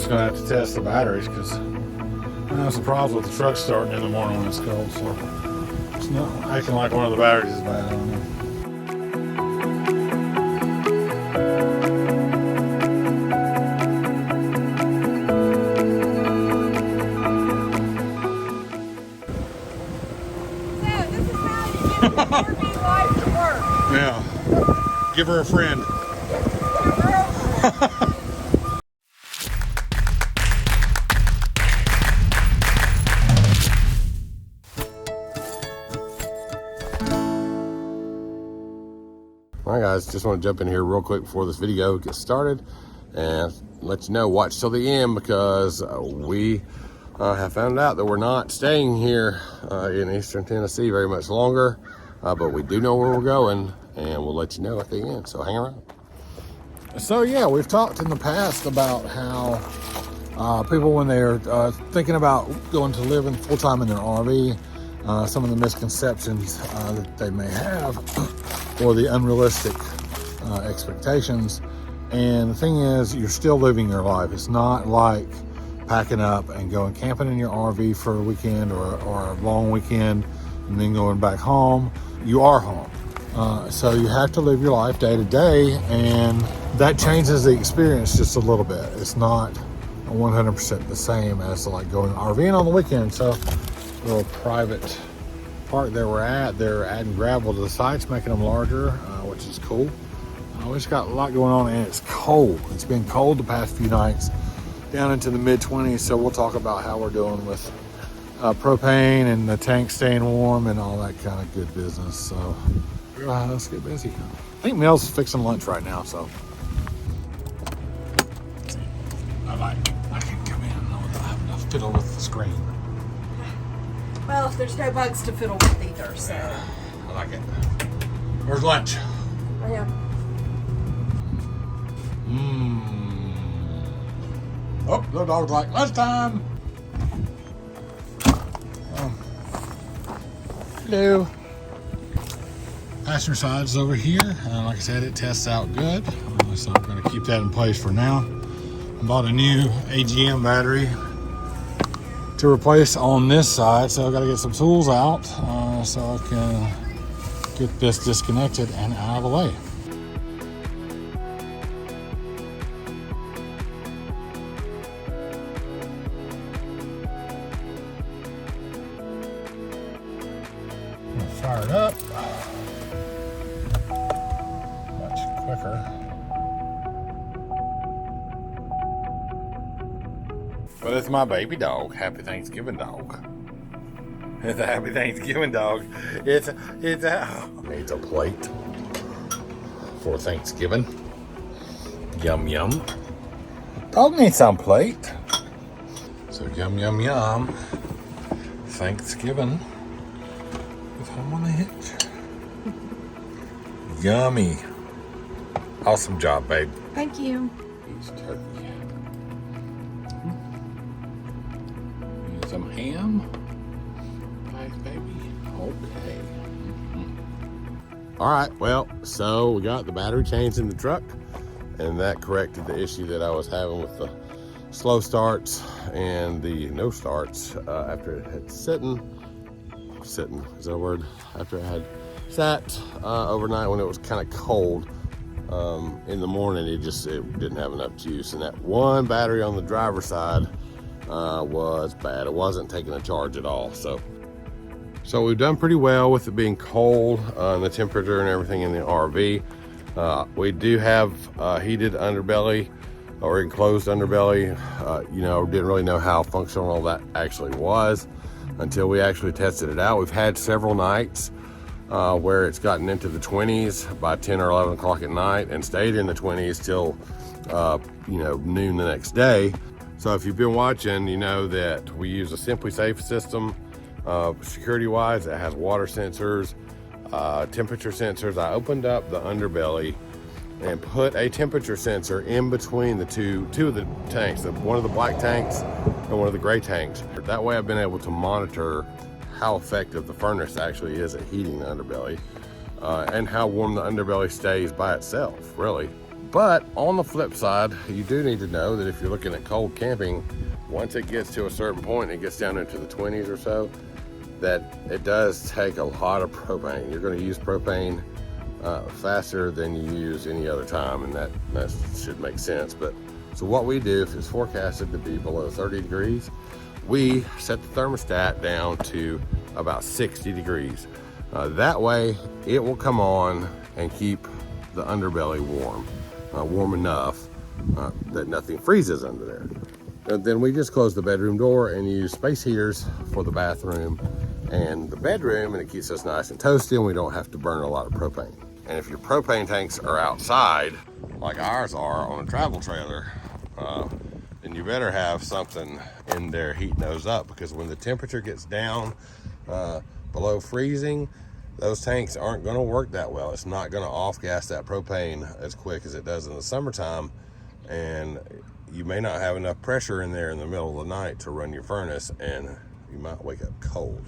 just gonna have to test the batteries because that's the problem with the truck starting in the morning when it's cold. So it's not acting like one of the batteries is bad. I don't know. Yeah. Give her a friend. All right, guys, just want to jump in here real quick before this video gets started and let you know, watch till the end because we have found out that we're not staying here in Eastern Tennessee very much longer, but we do know where we're going and we'll let you know at the end, so hang around. So yeah, we've talked in the past about how people, when they're thinking about going to live in full-time in their RV, some of the misconceptions that they may have or the unrealistic expectations. And the thing is, you're still living your life. It's not like packing up and going camping in your RV for a weekend or a long weekend and then going back home. You are home. So you have to live your life day to day, and that changes the experience just a little bit. It's not 100% the same as like going RVing on the weekend. So little private park there we're at, they're adding gravel to the sites, making them larger, which is cool. We just got a lot going on, and it's cold. It's been cold the past few nights, down into the mid-20s. So we'll talk about how we're doing with propane and the tank staying warm and all that kind of good business. So let's get busy. I think Mel's fixing lunch right now, so. I can come in. I have enough fiddle with the screen. Well, if there's no bugs to fiddle with either, so. I like it. Where's lunch? I am. Oh, the dog's like, lunchtime. Hello. Passenger side's over here. Like I said, it tests out good. So I'm going to keep that in place for now. I bought a new AGM battery to replace on this side, so I got to get some tools out so I can get this disconnected and out of the way. Fire it up much quicker. But it's my baby dog. Happy Thanksgiving dog. It's a happy Thanksgiving dog. It's a needs a plate for Thanksgiving. Yum yum. Dog needs some plate. So yum yum yum. Thanksgiving with home on the hitch. Yummy. Awesome job, babe. Thank you. Piece of turkey. Some ham. Nice, baby. Okay. All right, well, so we got the battery changed in the truck, and that corrected the issue that I was having with the slow starts and the no starts after it had sitting is that a word? After it had sat overnight when it was kind of cold. In the morning, it didn't have enough juice, and that one battery on the driver's side was bad. It wasn't taking a charge at all. So we've done pretty well with it being cold and the temperature and everything in the RV. We do have heated underbelly or enclosed underbelly. Didn't really know how functional all that actually was until we actually tested it out. We've had several nights where it's gotten into the 20s by 10 or 11 o'clock at night and stayed in the 20s till noon the next day. So if you've been watching, you know that we use a Simply Safe system security wise. It has water sensors, temperature sensors. I opened up the underbelly and put a temperature sensor in between the two of the tanks, one of the black tanks and one of the gray tanks. That way I've been able to monitor how effective the furnace actually is at heating the underbelly and how warm the underbelly stays by itself, really. But on the flip side, you do need to know that if you're looking at cold camping, once it gets to a certain point, it gets down into the 20s or so, that it does take a lot of propane. You're going to use propane faster than you use any other time, and that should make sense. But so what we do, if it's forecasted to be below 30 degrees, we set the thermostat down to about 60 degrees. That way it will come on and keep the underbelly warm, warm enough that nothing freezes under there. And then we just close the bedroom door and use space heaters for the bathroom and the bedroom, and it keeps us nice and toasty, and we don't have to burn a lot of propane. And if your propane tanks are outside, like ours are on a travel trailer, then you better have something in there heating those up, because when the temperature gets down below freezing, those tanks aren't going to work that well. It's not going to off-gas that propane as quick as it does in the summertime, and you may not have enough pressure in there in the middle of the night to run your furnace, and you might wake up cold.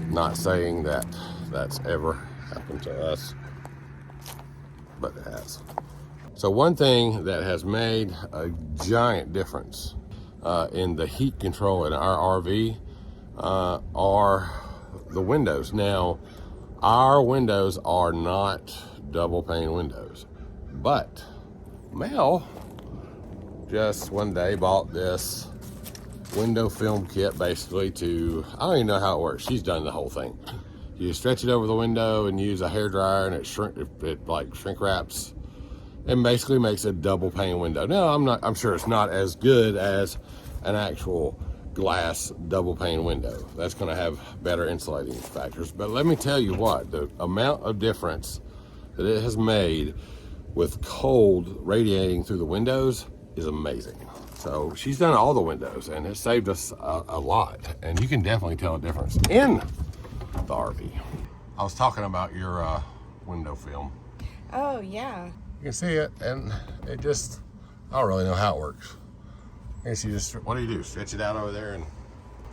Not saying that that's ever happened to us, but it has. So one thing that has made a giant difference in the heat control in our RV are the windows. Now, our windows are not double pane windows, but Mel just one day bought this window film kit, basically to, I don't even know how it works. She's done the whole thing. You stretch it over the window and use a hair dryer, and it like shrink wraps and basically makes a double pane window. Now, I'm sure it's not as good as an actual glass double pane window. That's going to have better insulating factors. But let me tell you what, the amount of difference that it has made with cold radiating through the windows is amazing. So she's done all the windows, and it saved us a lot. And you can definitely tell a difference in the RV. I was talking about your window film. Oh, yeah. You can see it, and it just, I don't really know how it works. I guess you just, what do? Stretch it out over there and...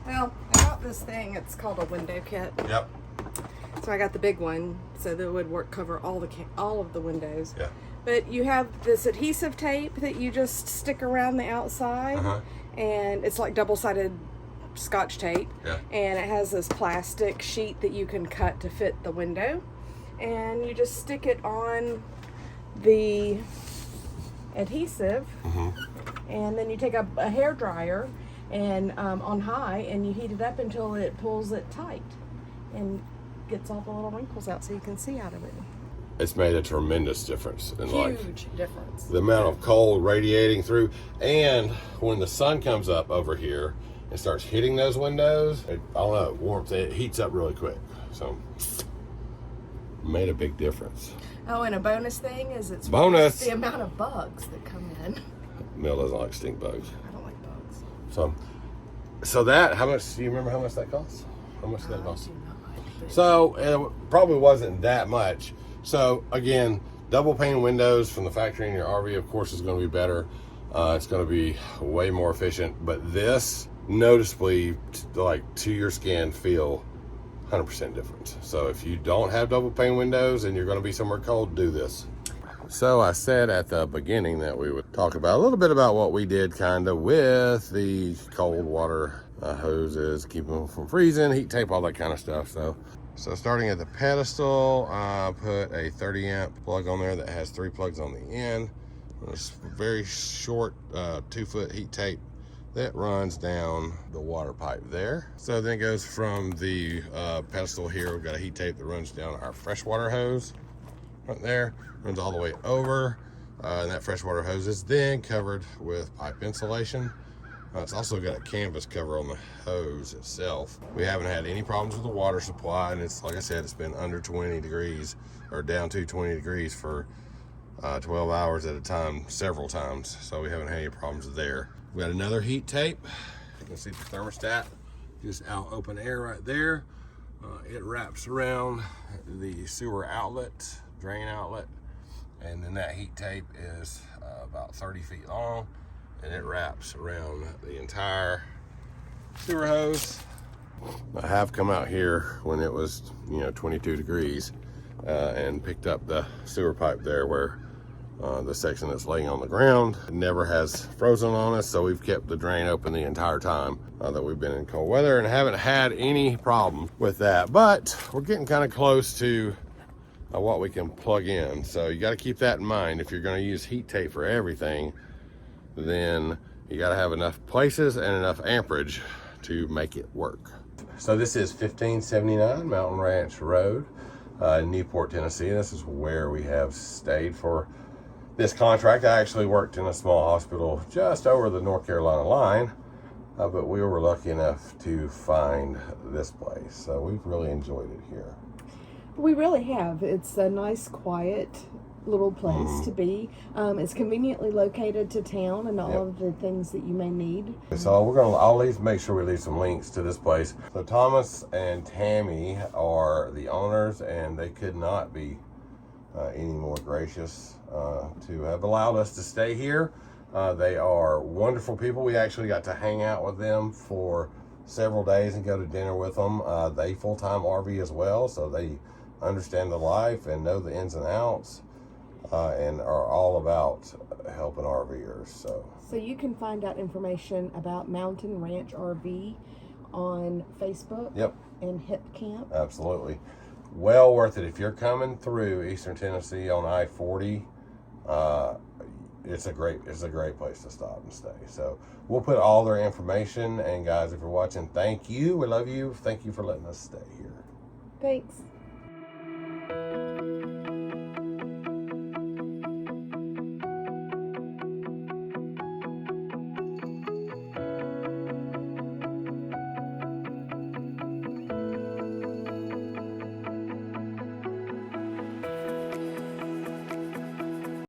Well, I got this thing. It's called a window kit. Yep. So I got the big one, so that it would cover all of the windows. Yeah. But you have this adhesive tape that you just stick around the outside, and it's like double-sided Scotch tape. Yeah. And it has this plastic sheet that you can cut to fit the window, and you just stick it on the adhesive, and then you take a hair dryer and on high, and you heat it up until it pulls it tight and gets all the little wrinkles out so you can see out of it. It's made a tremendous difference in Huge difference. The amount of cold radiating through, and when the sun comes up over here and starts hitting those windows, I don't know, warmth, it heats up really quick. So made a big difference. Oh, and a bonus thing is it's bonus the amount of bugs that come in. Mel doesn't like stink bugs. I don't like bugs. So that, how much, do you remember how much that costs? How much did that cost? So it probably wasn't that much. So again, double pane windows from the factory in your RV, of course, is going to be better. It's going to be way more efficient, but this noticeably, like, to your skin, feel 100% different. So if you don't have double pane windows and you're going to be somewhere cold, do this. So I said at the beginning that we would talk about a little bit about what we did kind of with the cold water hoses, keep them from freezing, heat tape, all that kind of stuff. So starting at the pedestal, I put a 30 amp plug on there that has 3 plugs on the end. It's very short 2-foot heat tape that runs down the water pipe there. So then it goes from the pedestal here. We've got a heat tape that runs down our freshwater hose right there, runs all the way over, and that freshwater hose is then covered with pipe insulation. It's also got a canvas cover on the hose itself. We haven't had any problems with the water supply, and it's, like I said, it's been under 20 degrees or down to 20 degrees for 12 hours at a time, several times. So we haven't had any problems there. We got another heat tape. You can see the thermostat just out open air right there. It wraps around the sewer outlet, drain outlet, and then that heat tape is about 30 feet long, and it wraps around the entire sewer hose. I have come out here when it was, 22 degrees and picked up the sewer pipe there where the section that's laying on the ground. It never has frozen on us, so we've kept the drain open the entire time that we've been in cold weather and haven't had any problem with that. But we're getting kind of close to what we can plug in. So you got to keep that in mind. If you're going to use heat tape for everything, then you got to have enough places and enough amperage to make it work. So this is 1579 Mountain Ranch Road in Newport, Tennessee. This is where we have stayed for this contract. I actually worked in a small hospital just over the North Carolina line, but we were lucky enough to find this place. So we've really enjoyed it here. We really have. It's a nice, quiet little place to be. It's conveniently located to town and all of the things that you may need. So I'll make sure we leave some links to this place. So Thomas and Tammy are the owners, and they could not be any more gracious to have allowed us to stay here. They are wonderful people. We actually got to hang out with them for several days and go to dinner with them. They full-time RV as well, so they understand the life and know the ins and outs, and are all about helping RVers. So you can find out information about Mountain Ranch RV on Facebook. Yep. And Hip Camp. Absolutely. Well worth it. If you're coming through Eastern Tennessee on I-40, it's a great place to stop and stay. So we'll put all their information, and guys, if you're watching, thank you. We love you. Thank you for letting us stay here. Thanks.